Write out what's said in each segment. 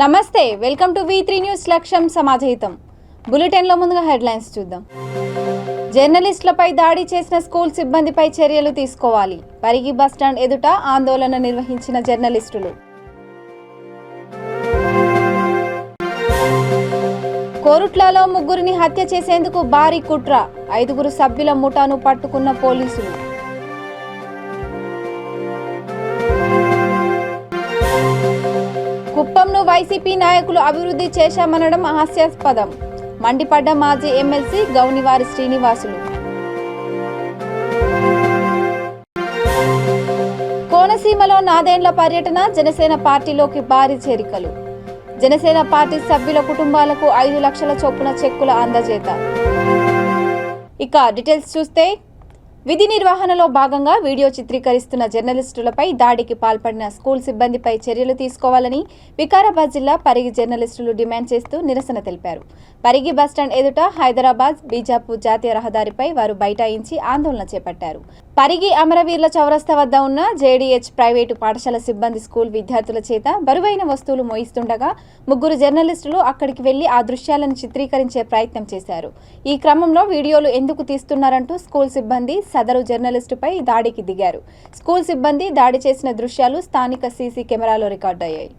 నమస్తే, welcome to V3 news. లక్ష్యం సమాజహితం. బులెటిన్లో ముందుగా హెడ్లైన్స్ చూద్దాం. జర్నలిస్టులపై దాడి చేసిన స్కూల్ సిబ్బందిపై చర్యలు తీసుకోవాలి. పరిగి బస్టాండ్ ఎదుట ఆందోళన నిర్వహించిన జర్నలిస్టులు. కోరుట్లలో ముగ్గురిని హత్య చేసేందుకు భారీ కుట్ర. 5 సభ్యుల ముఠాను పట్టుకున్న పోలీసులు. కుప్పంను వైసీపీ నాయకులు అభివృద్ధి చేశామనడం హాస్యాస్పదం. మండిపడ్డ మాజీ ఎమ్మెల్సీ గౌనివారి శ్రీనివాసులు. కోనసీమలో నాదేండ్ల పర్యటన. జనసేన పార్టీలోకి భారీ చేరికలు. జనసేన పార్టీ సభ్యుల కుటుంబాలకు 5 లక్షల చొప్పున చెక్కుల అందజేత. ఇక డీటెయిల్స్ చూస్తే, విధి నిర్వహణలో భాగంగా వీడియో చిత్రీకరిస్తున్న జర్నలిస్టులపై దాడికి పాల్పడిన స్కూల్ సిబ్బందిపై చర్యలు తీసుకోవాలని వికారాబాద్ జిల్లా పరిగి జర్నలిస్టులు డిమాండ్ చేస్తూ నిరసన తెలిపారు. పరిగి బస్టాండ్ ఎదుట హైదరాబాద్ బీజాపూర్ జాతీయ రహదారిపై వారు బైఠాయించి ఆందోళన చేపట్టారు. పరిగి అమరవీరుల చౌరస్తా వద్ద ఉన్న JDH ప్రైవేటు పాఠశాల సిబ్బంది స్కూల్ విద్యార్థుల చేత బరువైన వస్తువులు మోయిస్తుండగా 3 జర్నలిస్టులు అక్కడికి వెళ్లి ఆ దృశ్యాలను చిత్రీకరించే ప్రయత్నం చేశారు. ఈ క్రమంలో వీడియోలు ఎందుకు తీస్తున్నారంటూ స్కూల్ సిబ్బంది సదరు జర్నలిస్టుపై దాడికి దిగారు. స్కూల్ సిబ్బంది దాడి చేసిన దృశ్యాలు స్థానిక సీసీ కెమెరాలో రికార్డయ్యాయి.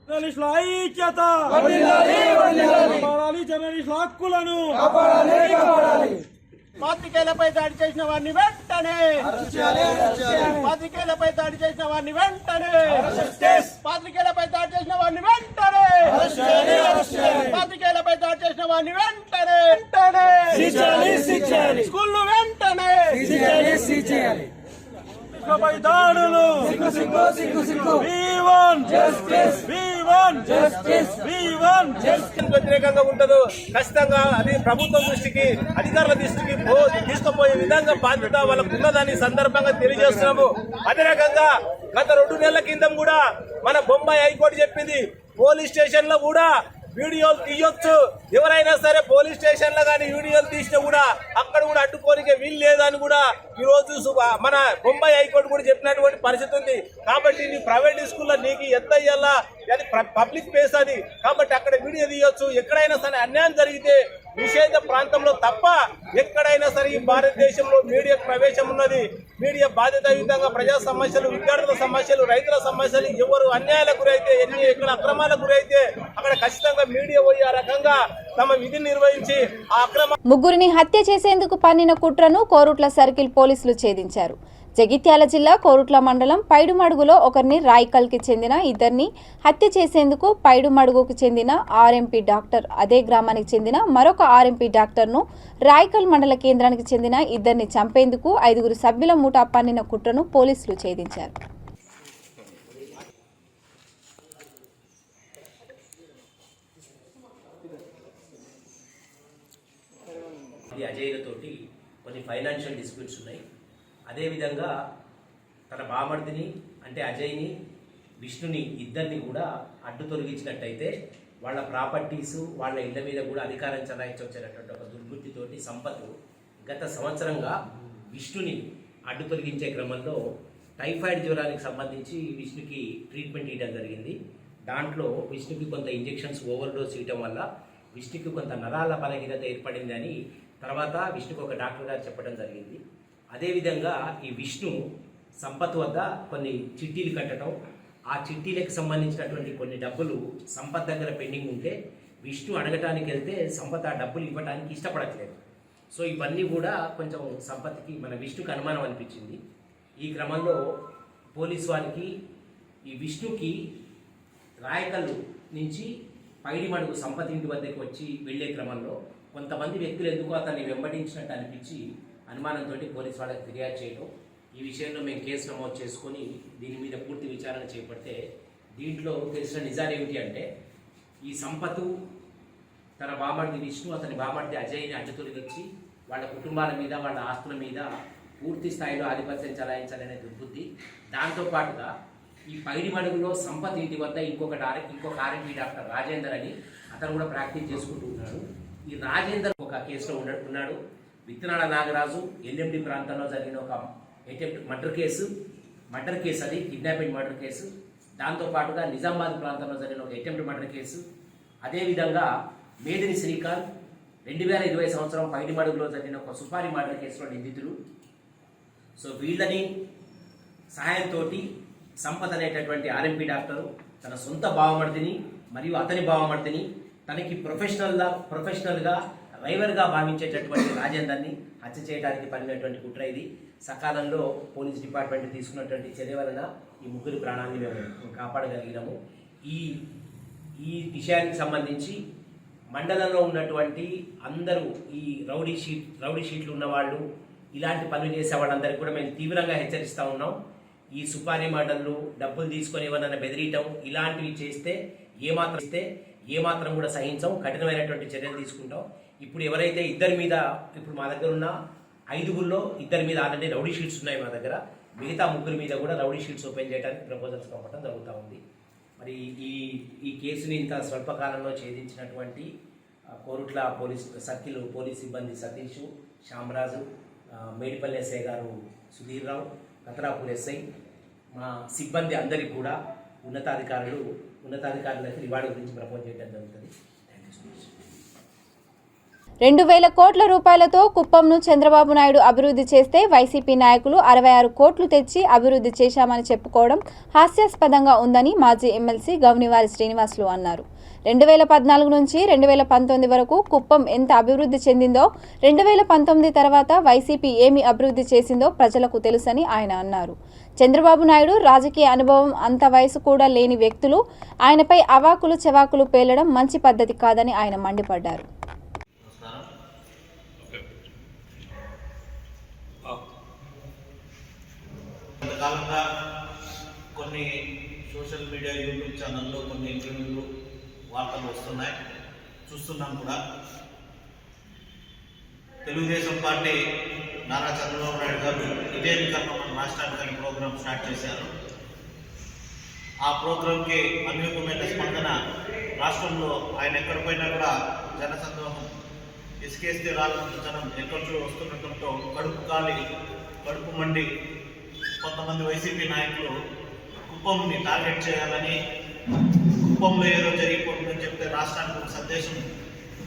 జర్నలిస్టుల ఐక్యత, జర్నలిస్టుల హక్కులను పాత్రికేయులపై దాడి చేసిన వారిని వెంటనే పాత్రికేయులపై దాడి చేసిన వారిని వెంటనే పాత్రికేయులపై దాడి చేసిన వారిని వెంటనే పాత్రికేయులపై దాడి చేసిన వారిని వెంటనే స్కూల్ వెంటనే దాడులు వ్యతిరేకంగా ఉంటుందో ఖచ్చితంగా అది ప్రభుత్వం దృష్టికి, అధికారుల దృష్టికి తీసుకుపోయే విధంగా బాధ్యత వాళ్ళకు ఉన్నదాన్ని సందర్భంగా తెలియజేస్తున్నాము. అదే రకంగా గత 2 నెలల కింద కూడా మన బొంబాయి హైకోర్టు చెప్పింది, పోలీస్ స్టేషన్ లో కూడా వీడియోలు తీయొచ్చు. ఎవరైనా సరే పోలీస్ స్టేషన్ లో కానీ వీడియోలు తీసినా కూడా అక్కడ కూడా అడ్డుకోనికే వీలు లేదని కూడా ఈ రోజు మన బొంబాయి హైకోర్టు కూడా చెప్పినటువంటి పరిస్థితి ఉంది. కాబట్టి నీ ప్రైవేట్ స్కూల్లో నీకు ఎంత ఇయ్యాలా, అది పబ్లిక్ ప్లేస్ అది, కాబట్టి అక్కడ వీడియో తీయొచ్చు. ఎక్కడైనా సరే అన్యాయం జరిగితే నిషేధ ప్రాంతంలో తప్ప ఎక్కడైనా సరే ఈ భారతదేశంలో మీడియా ప్రవేశం ఉన్నది. మీడియా బాధ్యతాయుతంగా ప్రజా సమస్యలు, విద్యార్థుల సమస్యలు, రైతుల సమస్యలు, ఎవరు అన్యాయాలకు గురైతే, ఎక్కడ అక్రమాలకు గురైతే అక్కడ ఖచ్చితంగా మీడియా పోయి ఆ రకంగా తమ విధిని నిర్వహించి ఆ అక్రమ 3 హత్య చేసేందుకు పన్నిన కుట్రను కోరుట్ల సర్కిల్ పోలీసులు ఛేదించారు. జగిత్యాల జిల్లా కోరుట్ల మండలం పైడుమడుగులో ఒకరిని, రాయికల్కి చెందిన 2ని హత్య చేసేందుకు పైడుమడుగుకు చెందిన RMP డాక్టర్, అదే గ్రామానికి చెందిన మరొక RMP డాక్టర్ను, రాయికల్ మండల కేంద్రానికి చెందిన 2ని చంపేందుకు 5 సభ్యుల ముఠా పన్నిన కుట్రను పోలీసులు ఛేదించారు. అజయ్లతోటి కొన్ని ఫైనాన్షియల్ డిస్ప్యూట్స్ ఉన్నాయి. అదేవిధంగా తన బామర్దిని అంటే అజయ్ని, విష్ణుని, ఇద్దరిని కూడా అడ్డు తొలగించినట్టయితే వాళ్ళ ప్రాపర్టీస్, వాళ్ళ ఇళ్ల మీద కూడా అధికారం చలాయించవచ్చినటువంటి ఒక దుర్బుద్ధితోటి సంపత్ గత సంవత్సరంగా విష్ణుని అడ్డు తొలగించే క్రమంలో టైఫాయిడ్ జ్వరానికి సంబంధించి విష్ణుకి ట్రీట్మెంట్ ఇవ్వడం జరిగింది. దాంట్లో విష్ణుకి కొంత ఇంజెక్షన్స్ ఓవర్డోస్ ఇవ్వడం వల్ల విష్ణుకి కొంత నరాల బలహీనత ఏర్పడిందని తర్వాత విష్ణుకు ఒక డాక్టర్ గారు చెప్పడం జరిగింది. అదేవిధంగా ఈ విష్ణు సంపత్ వద్ద కొన్ని చిట్టీలు కట్టడం, ఆ చిట్టీలకు సంబంధించినటువంటి కొన్ని డబ్బులు సంపత్ దగ్గర పెండింగ్ ఉంటే విష్ణు అడగటానికి వెళ్తే సంపత్ ఆ డబ్బులు ఇవ్వడానికి ఇష్టపడట్లేదు. సో ఇవన్నీ కూడా కొంచెం సంపత్కి, మన విష్ణుకి అనుమానం అనిపించింది. ఈ క్రమంలో పోలీసు వారికి ఈ విష్ణుకి రాయకల్లు నుంచి పైడిమడుగు సంపత్ ఇంటి వద్దకు వచ్చి వెళ్లే క్రమంలో కొంతమంది వ్యక్తులు ఎందుకు అతన్ని వెంబడించినట్టు అనిపించి అనుమానంతో పోలీసు వాళ్ళకి ఫిర్యాదు చేయడం, ఈ విషయంలో మేము కేసు నమోదు చేసుకొని దీని మీద పూర్తి విచారణ చేపడితే దీంట్లో తెలిసిన నిజాలు ఏమిటి అంటే, ఈ సంపత్ తన బామర్ది విష్ణు, అతని బామర్ది అజయ్ని అడ్డు తొలగించి వాళ్ళ కుటుంబాల మీద, వాళ్ళ ఆస్తుల మీద పూర్తి స్థాయిలో ఆధిపత్యం చలాయించాలనే దుర్బుద్ధి దాంతోపాటుగా ఈ పైడిమడుగులో సంపత్ ఇంటి వద్ద ఇంకొక ఆర్ఎంపీ డాక్టర్ రాజేందర్ అని అతను కూడా ప్రాక్టీస్ చేసుకుంటూ ఉన్నాడు. ఈ రాజేందర్ ఒక కేసులో ఉన్నాడు. విత్తనాల నాగరాజు ఎల్ఎండి ప్రాంతంలో జరిగిన ఒక అటెంప్ట్ మర్డర్ కేసు, అది కిడ్నాపింగ్ మర్డర్ కేసు. దాంతోపాటుగా నిజామాబాద్ ప్రాంతంలో జరిగిన ఒక అటెంప్ట్ మర్డర్ కేసు. అదేవిధంగా మేదిని శ్రీకాంత్ 2020 సంవత్సరం పైడిమడుగులో జరిగిన ఒక సుపారీ మర్డర్ కేసులో నిందితులు. సో వీళ్ళని సహాయంతో సంపత్ అనేటటువంటి ఆర్ఎంపీ డాక్టరు తన సొంత బావమర్దిని మరియు అతని బావమర్దిని తనకి ప్రొఫెషనల్గా రైవర్గా భావించేటటువంటి రాజేందర్ని హత్య చేయడానికి పడినటువంటి కుట్ర ఇది. సకాలంలో పోలీస్ డిపార్ట్మెంట్ తీసుకున్నటువంటి చర్య వలన ఈ ముగ్గురి ప్రాణాన్ని మేము కాపాడగలిగినాము. ఈ విషయానికి సంబంధించి మండలంలో ఉన్నటువంటి అందరూ ఈ రౌడీ షీట్లు ఉన్నవాళ్ళు, ఇలాంటి పనులు చేసే వాళ్ళందరికీ కూడా మేము తీవ్రంగా హెచ్చరిస్తూ ఉన్నాం. ఈ సుపారీ మర్డర్లు, డబ్బులు తీసుకొని ఎవరన్నా బెదిరియటం ఇలాంటివి చేస్తే ఏమాత్రం కూడా సహించం, కఠినమైనటువంటి చర్యలు తీసుకుంటాం. ఇప్పుడు ఎవరైతే ఇప్పుడు మా దగ్గర ఉన్న 5గురిలో 2 మీద ఆల్రెడీ రౌడీ షీట్స్ ఉన్నాయి మా దగ్గర. మిగతా 3 మీద కూడా రౌడీ షీట్స్ ఓపెన్ చేయడానికి ప్రపోజల్స్ పంపడం జరుగుతూ ఉంది. మరి ఈ కేసుని ఇంత స్వల్పకాలంలో ఛేదించినటువంటి కోరుట్ల సర్కిల్ పోలీస్ సిబ్బంది సతీష్, శ్యామరాజు, మేడిపల్లి ఎస్ఐ గారు సుధీర్ రావు, కతరాపూర్ ఎస్ఐ, మా సిబ్బంది అందరికీ కూడా ఉన్నతాధికారులకు రివార్డు గురించి ప్రపోజ్ చేయడం జరుగుతుంది. 2,000 కోట్ల రూపాయలతో కుప్పంను చంద్రబాబు నాయుడు అభివృద్ధి చేస్తే వైసీపీ నాయకులు 66 కోట్లు తెచ్చి అభివృద్ధి చేశామని చెప్పుకోవడం హాస్యాస్పదంగా ఉందని మాజీ ఎమ్మెల్సీ గౌనివారి శ్రీనివాసులు అన్నారు. 2014 నుంచి 2019 వరకు కుప్పం ఎంత అభివృద్ధి చెందిందో, 2019 తర్వాత వైసీపీ ఏమి అభివృద్ధి చేసిందో ప్రజలకు తెలుసని ఆయన అన్నారు. చంద్రబాబు నాయుడు రాజకీయ అనుభవం అంత వయసు కూడా లేని వ్యక్తులు ఆయనపై అవాకులు చెవాకులు పేలడం మంచి పద్ధతి కాదని ఆయన మండిపడ్డారు. కొంతకాలంగా కొన్ని సోషల్ మీడియా యూట్యూబ్ ఛానల్లో కొన్ని ఇంటర్వ్యూలు వార్తలు వస్తున్నాయి, చూస్తున్నాం కూడా. తెలుగుదేశం పార్టీ నారా చంద్రబాబు నాయుడు గారు ఇదే విధంగా మన రాష్ట్రానికి అనే ప్రోగ్రాం స్టార్ట్ చేశారు. ఆ ప్రోగ్రాంకి అనుకూలమైన స్పందన రాష్ట్రంలో ఆయన ఎక్కడ పోయినా కూడా జనసందోహం, ఇసుకేస్తే రాళ్ళంత జనం ఎక్కడిలో వస్తుండటంతో కడుపు మండి కొంతమంది వైసీపీ నాయకులు కుప్పంని టార్గెట్ చేయాలని, కుప్పంలో ఏదో జరిగిపోతుందని చెప్తే రాష్ట్రానికి ఒక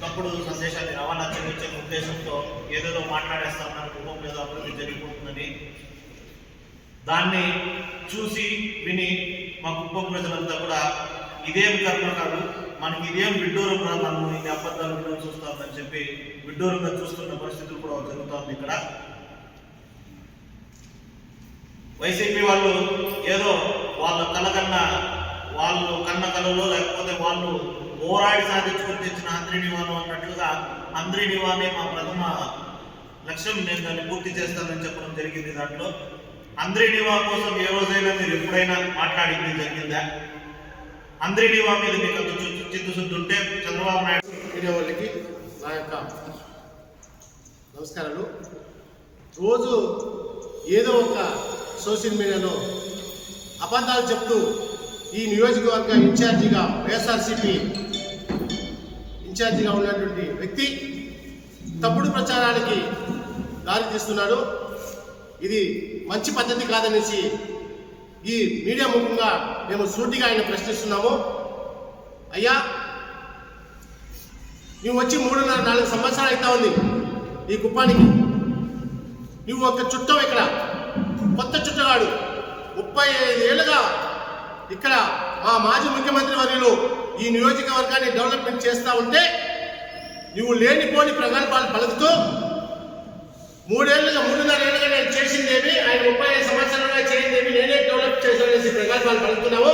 తప్పుడు సందేశాన్ని రవాణా చేయించే ఉద్దేశంతో ఏదేదో మాట్లాడేస్తా ఉన్నారు. కుప్పం ఏదో అభివృద్ధి జరిగిపోతుందని దాన్ని చూసి విని మా కుప్పం ప్రజలంతా కూడా ఇదేం కర్మ కాదు, మనకి ఇదేం విడ్డూరం రా, మనం ఇది అబద్ధాలు చూస్తామని చెప్పి విడ్డూరంగా చూస్తున్న పరిస్థితులు కూడా జరుగుతుంది. ఇక్కడ వైసీపీ వాళ్ళు ఏదో వాళ్ళు కన్న కళలో లేకపోతే వాళ్ళు పోరాడి సాధించుకొని తెచ్చిన అంద్రినివాను అన్నట్లుగా అంద్రినివానే మా ప్రథమ లక్ష్యం, నేను దాన్ని పూర్తి చేస్తానని చెప్పడం జరిగింది. దాంట్లో అంద్రినివా కోసం ఏ రోజైనా మీరు ఎప్పుడైనా మాట్లాడింది జరిగిందా? అంద్రినివా మీద మీకు అంత చిత్తశుద్ధి ఉంటే చంద్రబాబు నాయుడు మీడియా వాళ్ళకి నా యొక్క నమస్కారాలు. రోజు ఏదో ఒక సోషల్ మీడియాలో అబద్ధాలు చెప్తూ ఈ నియోజకవర్గ ఇన్ఛార్జిగా, వైఎస్ఆర్సీపీ ఇన్ఛార్జిగా ఉన్నటువంటి వ్యక్తి తప్పుడు ప్రచారానికి దారి తీస్తున్నాడు. ఇది మంచి పద్ధతి కాదనేసి ఈ మీడియా ముఖంగా మేము సూటిగా ఆయన ప్రశ్నిస్తున్నాము. అయ్యా, నువ్వు వచ్చి 3.5-4 సంవత్సరాలు అవుతా ఉంది ఈ కుప్పానికి. నువ్వు ఒక చుట్టం, ఇక్కడ కొత్త చుట్టగాడు. 35 ఏళ్ళుగా ఇక్కడ మా మాజీ ముఖ్యమంత్రి వర్యులు ఈ నియోజకవర్గాన్ని డెవలప్మెంట్ చేస్తూ ఉంటే నువ్వు లేనిపోని ప్రగల్భాలు పలుకుతూ 3.5 ఏళ్ళుగా నేను చేసిందేమి, ఆయన 35 సంవత్సరాలుగా చేయిందేమి, నేనే డెవలప్ చేశాననేసి ప్రగల్భాలు పలుకుతున్నావు.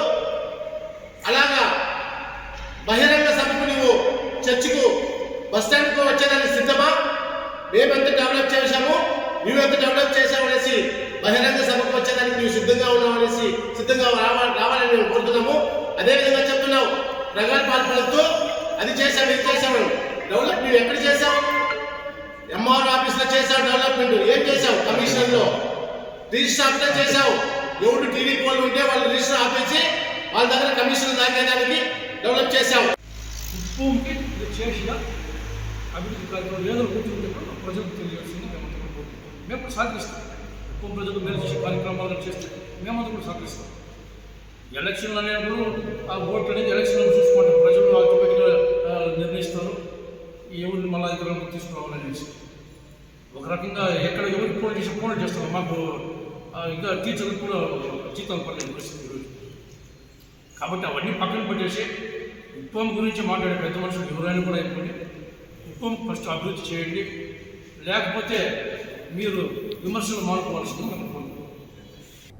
అలాగా బహిరంగ సభకు నువ్వు చర్చకు బస్టాండ్కు వచ్చేదానికి సిద్ధమా? మేమెంత డెవలప్ చేశాము, నువ్వెంత డెవలప్ చేశావు అనేసి బహిరంగ సభకు వచ్చేదానికి నువ్వు సిద్ధంగా ఉన్నావు అనేసి సిద్ధంగా రావాలని మేము కోరుతున్నాము. అదేవిధంగా చెప్తున్నావు ప్రగల్భాలు పలుకుతూ అది చేశావు, ఇది చేశావు. డెవలప్ నువ్వు ఎక్కడ చేశావు? ఎంఆర్ ఆఫీస్లో చేశావు డెవలప్మెంట్. ఏం చేశావు? కమిషనర్లో, రిజిస్టర్ ఆఫీస్లో చేశావు. ఎవరు టీవీ ఉంటే వాళ్ళు రిజిస్టర్ ఆపేసి వాళ్ళ దగ్గర కమిషన్ దాకేదానికి డెవలప్ చేశాము. భూమికి చేసిన అభివృద్ధి కార్యక్రమం ఏదో గుర్తుంటే ప్రజలకు తెలియజేస్తుంది. మేము కూడా సహకరిస్తాం. ఎక్కువ ప్రజలు మేలు చేసే కార్యక్రమాలను చేస్తే మేమంతా కూడా సహకరిస్తాం. ఎలక్షన్లు అనేప్పుడు ఆ ఓట్లు అనేది ఎలక్షన్లు చూసుకుంటాం. ప్రజలు ఆటోమేటిక్గా నిర్ణయిస్తారు ఎవరిని మళ్ళీ అధికారంలో తీసుకురావాలనేసి. ఒక రకంగా ఎక్కడ ఎవరికి ఫోన్ చేస్తాం. మాకు ఇంకా టీచర్లకు కూడా జీతాలు పడలేని పరిస్థితి ఈరోజు. కాబట్టి అవన్నీ పక్కన పెట్టేసి కుప్పం గురించి మాట్లాడే పెద్ద మనుషులు ఎవరైనా కూడా అయిపోయి కుప్పం ఫస్ట్ అభివృద్ధి చేయండి, లేకపోతే మీరు విమర్శలు మానుకోవాల్సింది అనుకోండి.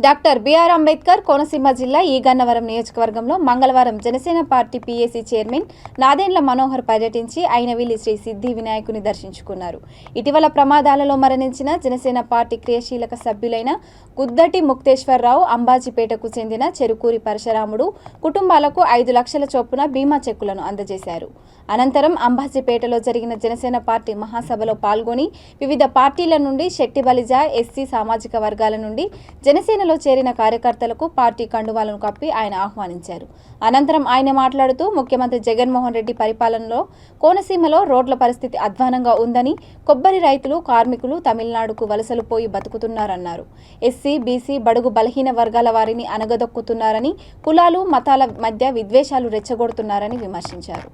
డాక్టర్ బిఆర్ అంబేద్కర్ కోనసీమ జిల్లా ఈగన్నవరం నియోజకవర్గంలో మంగళవారం Janasena party PAC chairman Nadendla Manohar పర్యటించి అయినవిల్లి శ్రీ సిద్ధి వినాయకుని దర్శించుకున్నారు. ఇటీవల ప్రమాదాలలో మరణించిన జనసేన పార్టీ క్రియాశీలక సభ్యులైన గుద్దటి ముక్తేశ్వరరావు, అంబాజీపేటకు చెందిన చెరుకూరి పరశురాముడు కుటుంబాలకు 5 లక్షల చొప్పున బీమా చెక్కులను అందజేశారు. అనంతరం అంబాజీపేటలో జరిగిన జనసేన పార్టీ మహాసభలో పాల్గొని వివిధ పార్టీల నుండి శెట్టి బలిజ, ఎస్సీ సామాజిక వర్గాల నుండి జనసేనలో చేరిన కార్యకర్తలకు పార్టీ కండువాలను కప్పి ఆయన ఆహ్వానించారు. అనంతరం ఆయన మాట్లాడుతూ ముఖ్యమంత్రి జగన్మోహన్ రెడ్డి పరిపాలనలో కోనసీమలో రోడ్ల పరిస్థితి అధ్వానంగా ఉందని, కొబ్బరి రైతులు, కార్మికులు తమిళనాడుకు వలసలు పోయి బతుకుతున్నారన్నారు. ఎస్సీ, బీసీ, బడుగు బలహీన వర్గాల వారిని అనగదొక్కుతున్నారని, కులాలు, మతాల మధ్య విద్వేషాలు రెచ్చగొడుతున్నారని విమర్శించారు.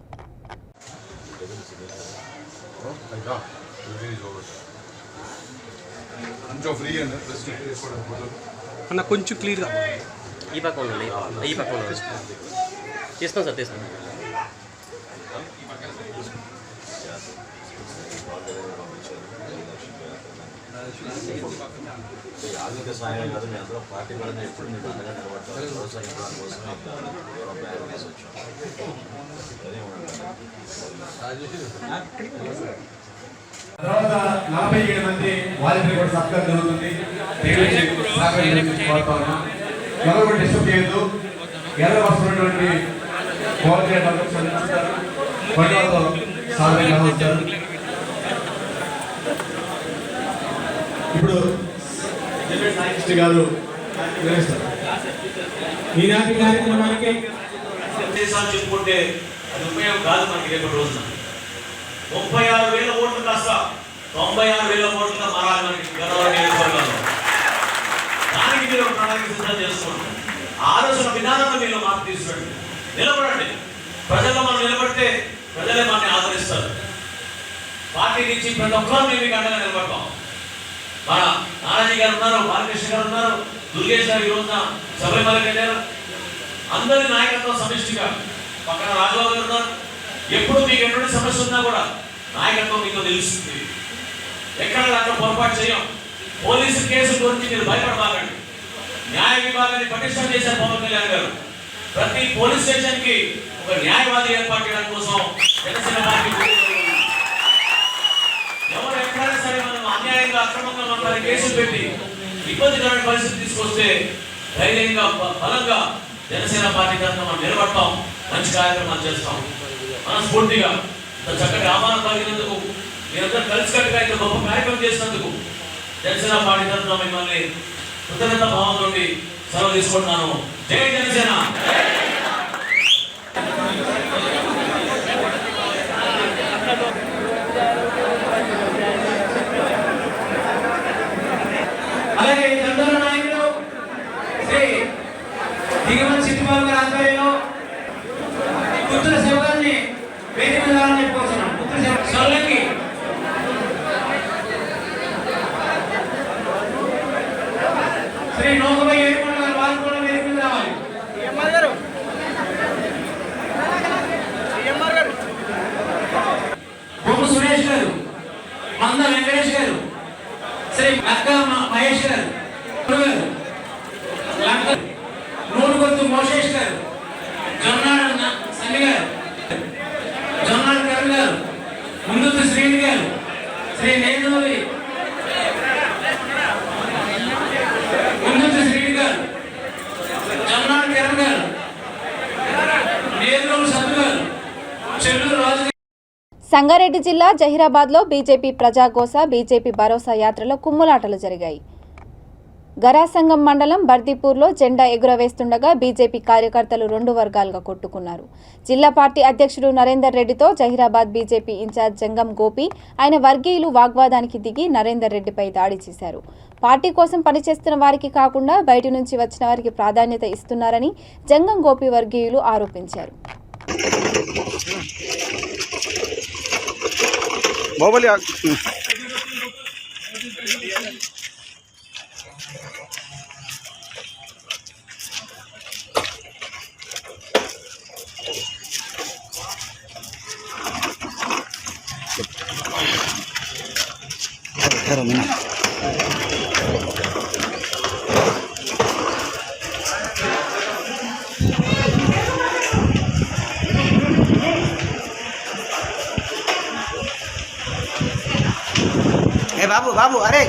అన్న కొంచెం క్లియర్గా ఈ పక్క ఉండండి, ఈ పక్క ఉండండి. తీస్తాం సార్, తీస్తాం. ఆర్థిక సహాయం కాదు, మీ అందరూ పార్టీ పరంగా ఎప్పుడు మీరు అండగా నిలబడతారు. ప్రోత్సహించడం కోసమే బ్యాగ్ వేసి వచ్చాం. తర్వాత 47 మంది వాలంటీర్ కూడా సత్కారం జరుగుతుంది. ఎవరు కూడా డిస్టర్బ్ చేయొద్దు. ఎవరు వస్తున్నటువంటి వాలంటీర్ వర్గం చదివిస్తారు, పండుగతో సాధనగా ఉంటారు. ఇప్పుడు సాయికృష్ణ గారు వివరిస్తారు. ఈనాటి కార్యక్రమానికి దేశాలు చెప్పుకుంటే అది ఉపయోగం కాదు మనకి రేపటి రోజున. 36,000 ఓట్లు కాస్త 96,000 ఓట్లుగా మారాలి మనకి గన్నవరం నియోజకవర్గంలో. దానికి మీరు ప్రణాళిక సిద్ధం చేసుకోండి. ఆలోచన విధానంలో మీరు మార్పు తీసుకురండి, నిలబడండి. ప్రజల్లో మనం నిలబడితే ప్రజలే మనల్ని ఆదరిస్తారు. పార్టీ నుంచి ప్రతి ఒక్కరు మేము మీకు అండగా నిలబడతాం. మన నానాజీ గారు ఉన్నారు, బాలకృష్ణ గారు ఉన్నారు, దుర్గేష్ గారు ఈ రోజున శబరిమలకి వెళ్ళారు. అందరి నాయకత్వం సమిష్టిగా, పక్కన రాఘవ గారు ఉన్నారు. ఎప్పుడు మీకు ఎటువంటి సమస్య ఉన్నా కూడా నాయకత్వం మీకు తెలుస్తుంది. ఎక్కడ దాంట్లో పొరపాటు చేయం. పోలీసు కేసుల గురించి మీరు భయపడబాకండి. న్యాయ విభాగాన్ని పటిష్టం చేశారు పవన్ కళ్యాణ్ గారు. ప్రతి పోలీస్ స్టేషన్ కి ఒక న్యాయవాది ఏర్పాటు చేయడం కోసం జనసేన పార్టీ ఎవరు ఎక్కడైనా సరే మనం అన్యాయంగా, అక్రమంగా మన కేసులు పెట్టి ఇబ్బందికరమైన పరిస్థితి తీసుకొస్తే ధైర్యంగా, బలంగా జనసేన పార్టీ తరఫున మనం నిలబడతాం. మంచి కార్యక్రమాలు చేస్తాం. మనస్ఫూర్తిగా ఇంత చక్కటి ఆహ్వానం పలికినందుకు, మీరందరూ కలిసికట్టుగా ఇంత గొప్ప కార్యక్రమం చేసినందుకు జనసేన పార్టీ తరఫున మిమ్మల్ని కృతజ్ఞత భావంతో సెలవు తీసుకుంటున్నాను. జై జనసేన. అలాగే దండల నాయకులు శ్రీ దిగమని సిద్ధిబాబు గారి ఆధ్వర్యంలో పుత్ర సేవకాన్ని వేదిక మీద చెప్పుకోవచ్చున్నాం. పుత్ర సేవ సొల్లంగి శ్రీ నూకపై ఏడుకొండ గారు వారు కూడా వేదిక మీద రావాలి. బొమ్మ సురేష్ గారు, మంద వెంకటేష్ గారు, శ్రీ అక్క మహేష్ గారు, నూనెగొత్తు మోషేష్ గారు, జొన్నాడు సంగ గారు, జొన్నాడు కరణ్ గారు, ముందుతు శ్రీని గారు, శ్రీ నేనూరి ముందుతు శ్రీని గారు, జొన్నాడు కరణ్ గారు, నేనూరు సత్తు గారు, చెల్లూరు రాజు. సంగారెడ్డి జిల్లా జహీరాబాద్లో బీజేపీ ప్రజాఘోష, బీజేపీ భరోసా యాత్రలో కుమ్ములాటలు జరిగాయి. గరాసంగం మండలం బర్దీపూర్లో జెండా ఎగురవేస్తుండగా బీజేపీ కార్యకర్తలు 2 వర్గాలుగా కొట్టుకున్నారు. జిల్లా పార్టీ అధ్యక్షుడు నరేందర్ రెడ్డితో జహీరాబాద్ బీజేపీ ఇన్ఛార్జ్ జంగం గోపి ఆయన వర్గీయులు వాగ్వాదానికి దిగి నరేందర్ రెడ్డిపై దాడి చేశారు. పార్టీ కోసం పనిచేస్తున్న వారికి కాకుండా బయటి నుంచి వచ్చిన వారికి ప్రాధాన్యత ఇస్తున్నారని జంగం గోపి వర్గీయులు ఆరోపించారు. बाबू बाबू अरे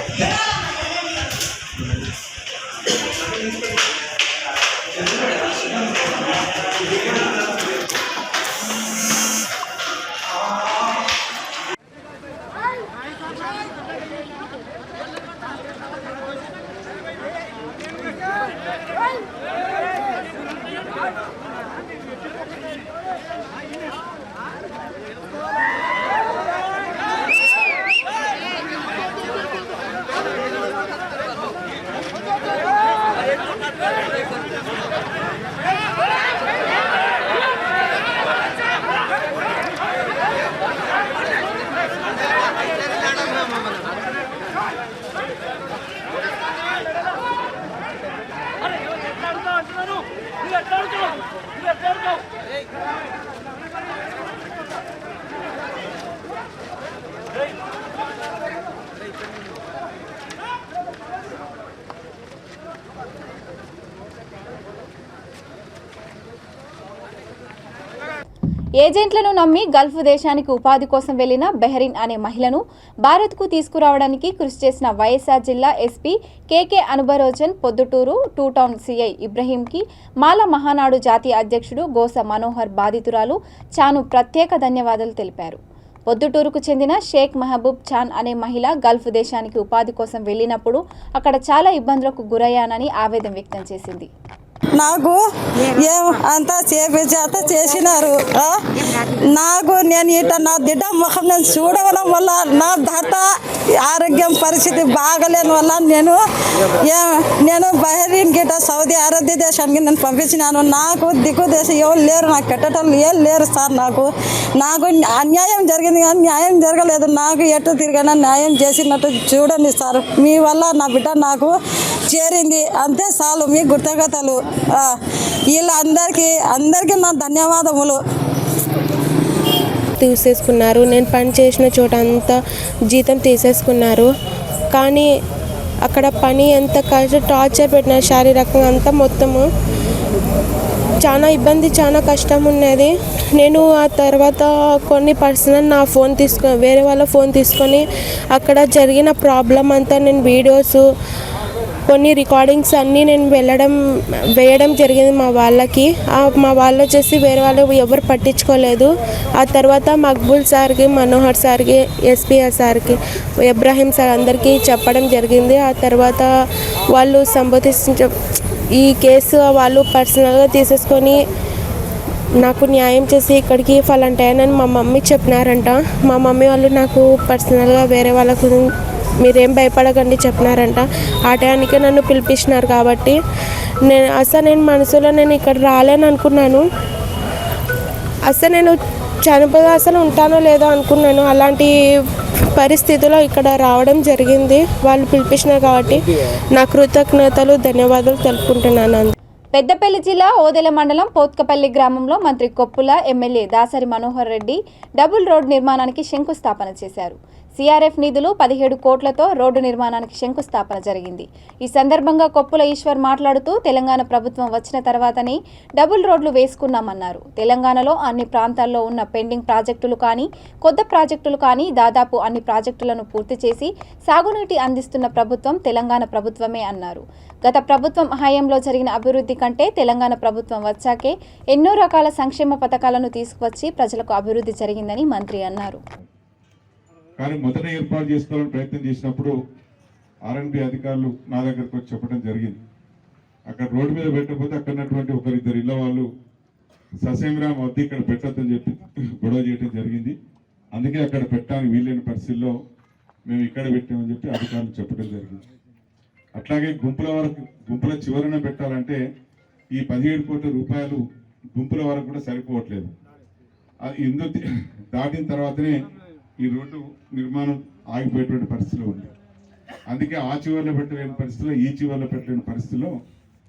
ఏజెంట్లను నమ్మి గల్ఫ్ దేశానికి ఉపాధి కోసం వెళ్లిన బెహరీన్ అనే మహిళను భారత్కు తీసుకురావడానికి కృషి చేసిన వైఎస్ఆర్ జిల్లా ఎస్పీ కేకే అనుబరోజన్ పొద్దుటూరు 2 టౌన్ సిఐ ఇబ్రహీంకి మాల మహానాడు జాతీయ అధ్యక్షుడు గోస మనోహర్ బాధితురాలు చాను ప్రత్యేక ధన్యవాదాలు తెలిపారు. పొద్దుటూరుకు చెందిన షేక్ మహబూబ్ చాన్ అనే మహిళ గల్ఫ్ దేశానికి ఉపాధి కోసం వెళ్ళినప్పుడు అక్కడ చాలా ఇబ్బందులకు గురయ్యానని ఆవేదన వ్యక్తం చేసింది. నాకు అంతా చేసినారు. నాకు నేను ఇట నా బిడ్డ ముఖం నేను చూడడం వల్ల నా భర్త ఆరోగ్యం పరిస్థితి బాగలేని వల్ల నేను బహరీన్ గిట సౌదీ అరేబియా దేశానికి నేను పంపించినాను. నాకు దిక్కు దేశం ఎవరు లేరు, నాకు పెట్టడం ఏం లేరు సార్. నాకు అన్యాయం జరిగింది కానీ న్యాయం జరగలేదు. నాకు ఎటు తిరిగినా న్యాయం చేసినట్టు చూడండి సార్. మీ వల్ల నా బిడ్డ నాకు చేరింది, అంతే చాలు. మీ కృతజ్ఞతలు. వీళ్ళందరికీ నా ధన్యవాదములు. తీసేసుకున్నారు. నేను పని చేసిన చోట అంతా జీతం తీసేసుకున్నారు. కానీ అక్కడ పని ఎంత టార్చర్ పెట్టినారు, శారీరకంగా అంతా మొత్తము చాలా ఇబ్బంది, చాలా కష్టం ఉన్నది. నేను ఆ తర్వాత కొన్ని పర్సనల్ నా ఫోన్ వేరే వాళ్ళ ఫోన్ తీసుకొని అక్కడ జరిగిన ప్రాబ్లం అంతా నేను వీడియోస్ కొన్ని రికార్డింగ్స్ అన్నీ నేను వేయడం జరిగింది మా వాళ్ళకి. మా వాళ్ళు వచ్చేసి వేరే వాళ్ళు ఎవరు పట్టించుకోలేదు. ఆ తర్వాత మక్బూల్ సార్కి, మనోహర్ సార్కి, ఎస్పీఆర్ సార్కి, ఇబ్రాహీం సార్ అందరికీ చెప్పడం జరిగింది. ఆ తర్వాత వాళ్ళు ఈ కేసు వాళ్ళు పర్సనల్గా తీసేసుకొని నాకు న్యాయం చేసి ఇక్కడికి ఫలాంటాయని మా మమ్మీకి చెప్పినారంట. మా మమ్మీ వాళ్ళు నాకు పర్సనల్గా వేరే వాళ్ళకు మీరేం భయపడకండి చెప్పినారంట. ఆ టైంకి నన్ను పిలిపించినారు కాబట్టి నేను మనసులో నేను ఇక్కడ రాలేను అనుకున్నాను. నేను చనిపోయి అసలు ఉంటానో లేదో అనుకున్నాను. అలాంటి పరిస్థితిలో ఇక్కడ రావడం జరిగింది. వాళ్ళు పిలిపించినారు కాబట్టి నా కృతజ్ఞతలు, ధన్యవాదాలు తెలుపుకుంటున్నాను. పెద్దపల్లి జిల్లా ఓదెల మండలం పోత్కపల్లి గ్రామంలో మంత్రి Koppula, MLA Dasari Manohar Reddy double road నిర్మాణానికి శంకుస్థాపన చేశారు. సిఆర్ఎఫ్ నిధులు 17 కోట్లతో రోడ్డు నిర్మాణానికి శంకుస్థాపన జరిగింది. ఈ సందర్భంగా కొప్పుల ఈశ్వర్ మాట్లాడుతూ తెలంగాణ ప్రభుత్వం వచ్చిన తర్వాతనే డబుల్ రోడ్లు వేసుకున్నామన్నారు. తెలంగాణలో అన్ని ప్రాంతాల్లో ఉన్న పెండింగ్ ప్రాజెక్టులు కానీ, కొత్త ప్రాజెక్టులు కానీ దాదాపు అన్ని ప్రాజెక్టులను పూర్తి చేసి సాగునీటి అందిస్తున్న ప్రభుత్వం తెలంగాణ ప్రభుత్వమే అన్నారు. గత ప్రభుత్వం హయాంలో జరిగిన అభివృద్ధి కంటే తెలంగాణ ప్రభుత్వం వచ్చాకే ఎన్నో రకాల సంక్షేమ పథకాలను తీసుకువచ్చి ప్రజలకు అభివృద్ధి జరిగిందని మంత్రి అన్నారు. కానీ మొదట ఏర్పాటు చేసుకోవాలని ప్రయత్నం చేసినప్పుడు ఆర్ఎన్బి అధికారులు నా దగ్గరకు వచ్చి చెప్పడం జరిగింది. అక్కడ రోడ్డు మీద పెట్టకపోతే అక్కడటువంటి ఒకరిద్దరు ఇళ్ళ వాళ్ళు ససేమిరామ్ వద్ద ఇక్కడ పెట్టొద్దని చెప్పి గొడవ చేయడం జరిగింది. అందుకే అక్కడ పెట్టడానికి వీలైన పరిస్థితుల్లో మేము ఇక్కడ పెట్టామని చెప్పి అధికారులు చెప్పడం జరిగింది. అట్లాగే గుంపుల చివరన పెట్టాలంటే ఈ 17 కోట్ల రూపాయలు గుంపుల వరకు కూడా సరిపోవట్లేదు. ఇందు దాటిన తర్వాతనే ఈ రోడ్డు నిర్మాణం ఆగిపోయేటువంటి పరిస్థితిలో ఉంది. అందుకే ఆ చివరిలో పెట్టలేని పరిస్థితిలో ఈ చివరిలో పెట్టలేని పరిస్థితిలో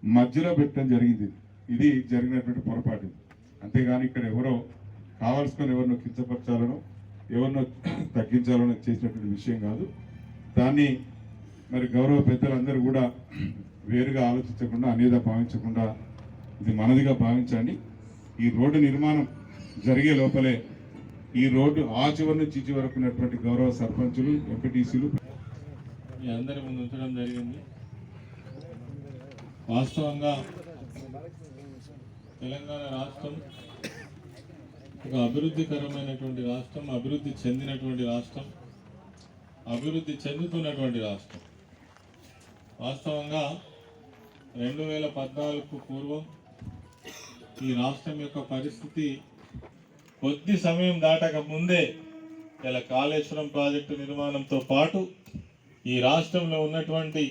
మధ్యలో పెట్టడం జరిగింది. ఇది జరిగినటువంటి పొరపాటు. అంతేగాని ఇక్కడ ఎవరో కావాల్సుకొని ఎవరినో కించపరచాలనో ఎవరినో తగ్గించాలనో చేసినటువంటి విషయం కాదు. దాన్ని మరి గౌరవ పెద్దలందరూ కూడా వేరుగా ఆలోచించకుండా అనేదా భావించకుండా ఇది మనదిగా భావించండి. ఈ రోడ్డు నిర్మాణం జరిగే లోపలే ఈ రోడ్డు ఆ చివరి నుంచి ఈ చివరకు ఉన్నటువంటి గౌరవ సర్పంచులు, ఎంపీటీసీలు మీ అందరి ముందు ఉంచడం జరిగింది. వాస్తవంగా తెలంగాణ రాష్ట్రం ఒక అభివృద్ధికరమైనటువంటి రాష్ట్రం, అభివృద్ధి చెందినటువంటి రాష్ట్రం, అభివృద్ధి చెందుతున్నటువంటి రాష్ట్రం. వాస్తవంగా 2014కు పూర్వం ఈ రాష్ట్రం యొక్క పరిస్థితి కొద్ది సమయం దాటక ముందే ఇలా కాళేశ్వరం ప్రాజెక్టు నిర్మాణంతో పాటు ఈ రాష్ట్రంలో ఉన్నటువంటి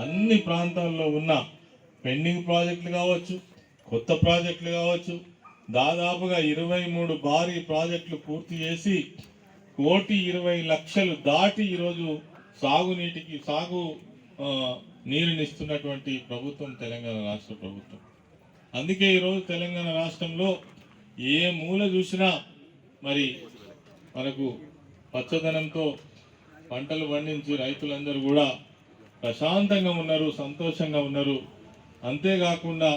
అన్ని ప్రాంతాల్లో ఉన్న పెండింగ్ ప్రాజెక్టులు కావచ్చు, కొత్త ప్రాజెక్టులు కావచ్చు, దాదాపుగా 23 భారీ ప్రాజెక్టులు పూర్తి చేసి 1,20,00,000 దాటి ఈరోజు సాగు నీరునిస్తున్నటువంటి ప్రభుత్వం తెలంగాణ రాష్ట్ర ప్రభుత్వం. అందుకే ఈరోజు తెలంగాణ రాష్ట్రంలో ఏ మూల చూసినా మరి మనకు పచ్చదనంతో పంటలు పండించి రైతులందరూ కూడా ప్రశాంతంగా ఉన్నారు, సంతోషంగా ఉన్నారు. అంతేకాకుండా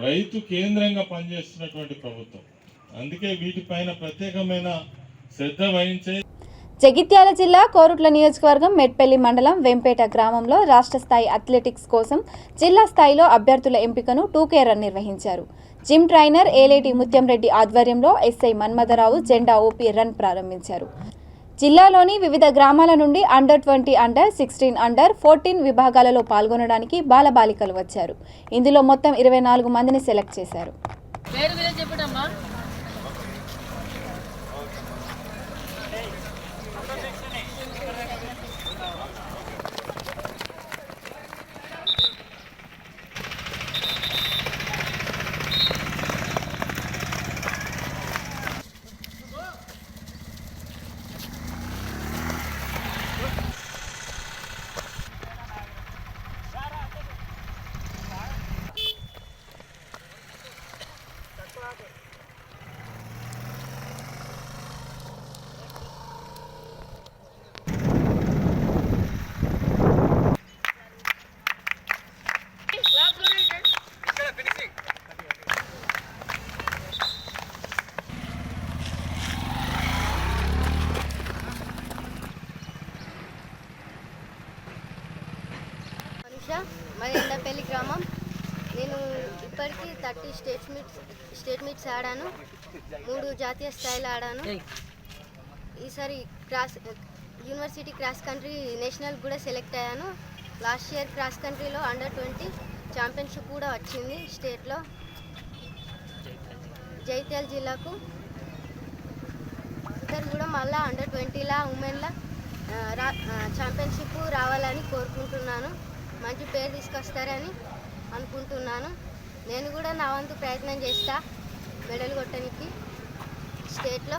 రైతు కేంద్రంగా పనిచేస్తున్నటువంటి ప్రభుత్వం. అందుకే వీటిపైన ప్రత్యేకమైన శ్రద్ధ వహించే జగిత్యాల జిల్లా కోరుట్ల నియోజకవర్గం మెట్పల్లి మండలం వెంపేట గ్రామంలో రాష్ట్ర స్థాయి అథ్లెటిక్స్ కోసం జిల్లా స్థాయిలో అభ్యర్థుల ఎంపికను 2K రన్ నిర్వహించారు. జిమ్ ట్రైనర్ ఏలేటి ముత్యంరెడ్డి ఆధ్వర్యంలో ఎస్ఐ మన్మథరావు జెండా ఊపి రన్ ప్రారంభించారు. జిల్లాలోని వివిధ గ్రామాల నుండి అండర్-20, అండర్-16, అండర్-14 విభాగాలలో పాల్గొనడానికి బాలబాలికలు వచ్చారు. ఇందులో మొత్తం 24 మందిని సెలెక్ట్ చేశారు. మరెండపల్లి గ్రామం. నేను ఇప్పటికీ 30 స్టేట్ మీట్స్ ఆడాను, 3 జాతీయ స్థాయిలో ఆడాను. ఈసారి యూనివర్సిటీ క్రాస్ కంట్రీ నేషనల్ కూడా సెలెక్ట్ అయ్యాను. లాస్ట్ ఇయర్ క్రాస్ కంట్రీలో అండర్-20 ఛాంపియన్షిప్ కూడా వచ్చింది స్టేట్లో. జైత్యాల జిల్లాకు ఇద్దరు కూడా మళ్ళీ అండర్-20లా ఉమెన్లా ఛాంపియన్షిప్ రావాలని కోరుకుంటున్నాను. మంచి పేరు తీసుకొస్తారని అనుకుంటున్నాను. నేను కూడా నా వంతు ప్రయత్నం చేస్తా మెడల్ కొట్టడానికి స్టేట్లో.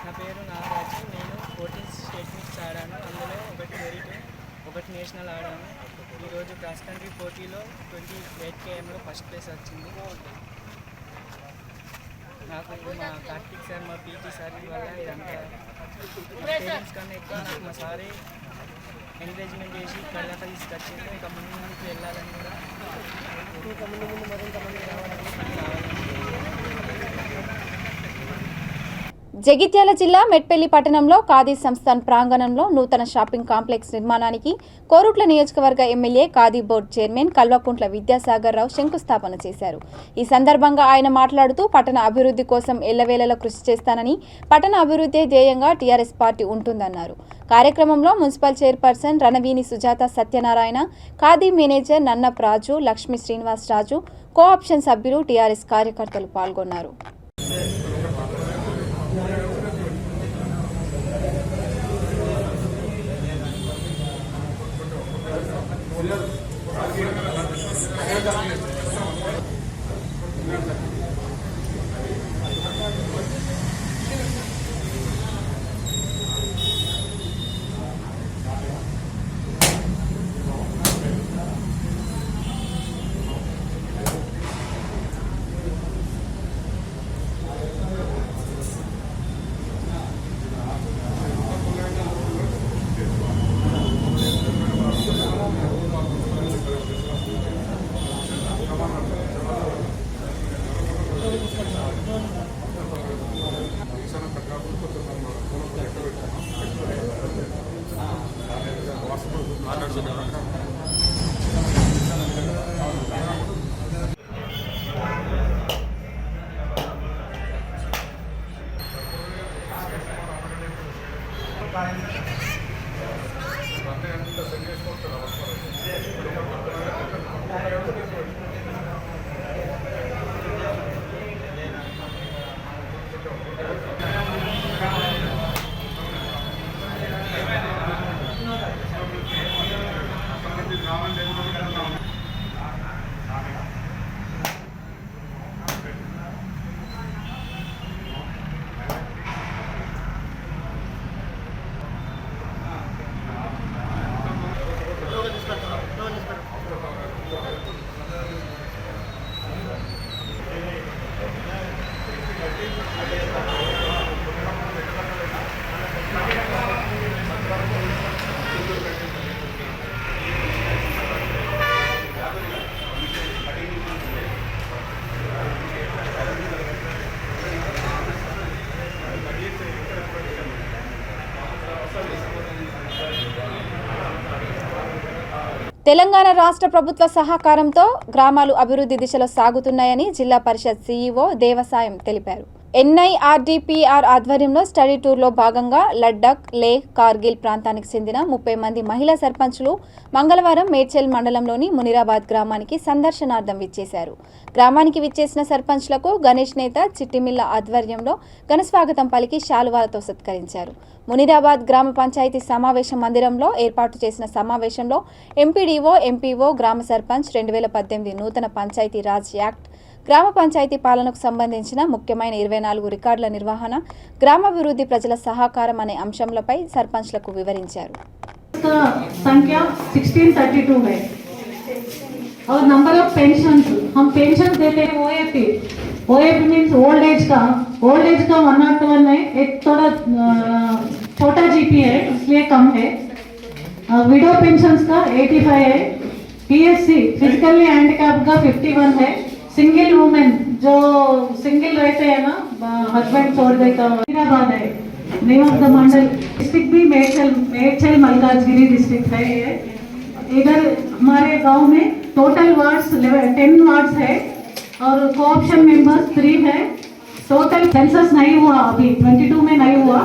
నా పేరు నాగరాజు. నేను 14 స్టేట్ మీట్స్ ఆడాను. అందులో 1 మెరిట్, 1 నేషనల్ ఆడాను. ఈరోజు క్రాస్ కంట్రీ పోటీలో 28 kmలో ఫస్ట్ ప్లేస్ వచ్చింది. నాకు మా కార్తిక్ సార్, మా పీటీ సార్ వల్ల ఇదంతా పేరెంట్స్ కన్నా ఎక్కువ నాకు మా సారే ఎంకరేజ్మెంట్ చేసి ఇక్కడ దాకా తీసుకొచ్చింది. ఇంకా ముందుకు వెళ్ళాలని కూడా, ఇంకా ముందు మరింత మంది రావాలని. జగిత్యాల జిల్లా మెట్పల్లి పట్టణంలో ఖాదీ సంస్థాన్ ప్రాంగణంలో నూతన షాపింగ్ కాంప్లెక్స్ నిర్మాణానికి కోరుట్ల నియోజకవర్గ MLA Khadi board chairman Kalvakuntla Vidyasagar Rao శంకుస్థాపన చేశారు. ఈ సందర్భంగా ఆయన మాట్లాడుతూ పట్టణ అభివృద్ధి కోసం ఎల్లవేళలా కృషి చేస్తానని, పట్టణ అభివృద్ధి ధ్యేయంగా టీఆర్ఎస్ పార్టీ ఉంటుందన్నారు. కార్యక్రమంలో మున్సిపల్ చైర్పర్సన్ రణవీని సుజాత సత్యనారాయణ, ఖాదీ మేనేజర్ నన్నప్ రాజు, లక్ష్మీ శ్రీనివాస్ రాజు, కోఆప్షన్ సభ్యులు, టీఆర్ఎస్ కార్యకర్తలు పాల్గొన్నారు. తెలంగాణ రాష్ట్ర ప్రభుత్వ సహకారంతో గ్రామాలు అభివృద్ధి దిశలో సాగుతున్నాయని జిల్లా పరిషత్ సీఈఓ దేవసాయం తెలిపారు. NIRDPR ఆధ్వర్యంలో స్టడీ టూర్లో భాగంగా లడ్డాఖ్, లేహ్, కార్గిల్ ప్రాంతానికి చెందిన 30 మంది మహిళా సర్పంచులు మంగళవారం మేడ్చల్ మండలంలోని మునిరాబాద్ గ్రామానికి సందర్శనార్థం విచ్చేశారు. గ్రామానికి విచ్చేసిన సర్పంచ్లకు గణేష్ నేత చిట్టిమిల్ల ఆధ్వర్యంలో ఘనస్వాగతం పలికి శాలువాలతో సత్కరించారు. మునిరాబాద్ గ్రామ పంచాయతీ సమావేశ మందిరంలో ఏర్పాటు చేసిన సమావేశంలో ఎంపీడీఓ, ఎంపీఓ, గ్రామ సర్పంచ్ 2018 నూతన పంచాయతీ రాజ్ యాక్ట్, గ్రామ పంచాయతీ పాలనకు సంబంధించిన ముఖ్యమైన 24 రికార్డుల నిర్వహణ, గ్రామాభివృద్ధి, ప్రజల సహకారం అనే అంశంలపై సర్పంచ్లకు వివరించారు. संख्या 1632 है और नंबर ऑफ पेंशन हम पेंशन देते हैं ओएपी मीन्स ओल्ड एज का 101 है, एक थोड़ा छोटा जीपी है इसलिए कम है. विडो पेंशन का 85 है. पीएससी फिजिकली हैंडीकैप का 51 है. सिंगल वुमेन जो सिंगल रहते हैं ना, हस्बैंड छोड़ देता हैदराबाद है. Name of the Mandal district भी मेडचल मल्काजगिरी डिस्ट्रिक्ट है. इधर हमारे गांव में टोटल वार्ड्स 10 वार्ड्स है और कोऑप्शन मेंबर्स 3 है. टोटल सेंसस नहीं हुआ अभी 22 में नहीं हुआ.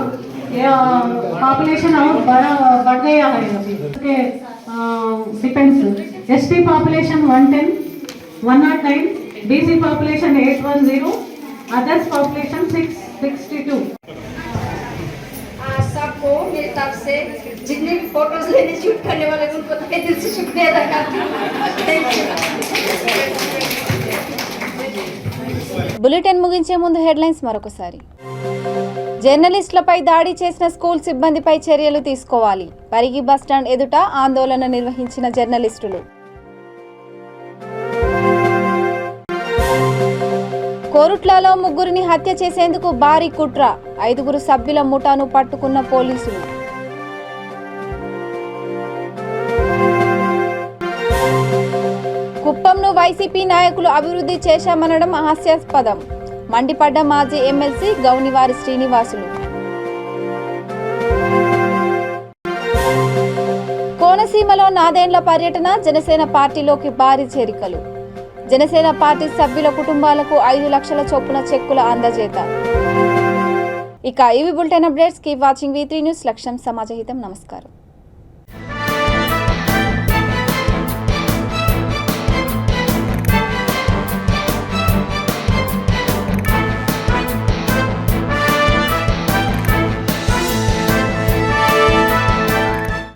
पॉपुलेशन और बढ़ गया है अभी. Depends. ST population 110, 109, BC population 810, others population 662. सबको मेरी तरफ से जितने भी फोटोज लेने शूट करने वाले उनको तहे दिल से शुक्रिया अदा करती हूँ. బులెటిన్ ముగించే ముందు హెడ్లైన్స్ మరొకసారి. జర్నలిస్టులపై దాడి చేసిన స్కూల్ సిబ్బందిపై చర్యలు తీసుకోవాలి. పరిగి బస్టాండ్ ఎదుట ఆందోళన నిర్వహించిన జర్నలిస్టులు. కోరుట్లలో 3 హత్య చేసేందుకు భారీ కుట్ర. 5 సభ్యుల ముఠాను పట్టుకున్న పోలీసులు. కుప్పంను వైసీపీ నాయకులు అభివృద్ధి చేశామనడం హాస్యాస్పదం. మండిపడ్డ మాజీ ఎమ్మెల్సీ గౌనివారి శ్రీనివాసులు. కోనసీమలో నాదేండ్ల పర్యటన, జనసేన పార్టీలోకి భారీ చేరికలు. జనసేన పార్టీ సభ్యుల కుటుంబాలకు 5 లక్షల చొప్పున చెక్కుల అందజేత. ఇక ఇవి bulletin updates. Keep watching V3 news. లక్ష్యం సమాజహితం. నమస్కారం.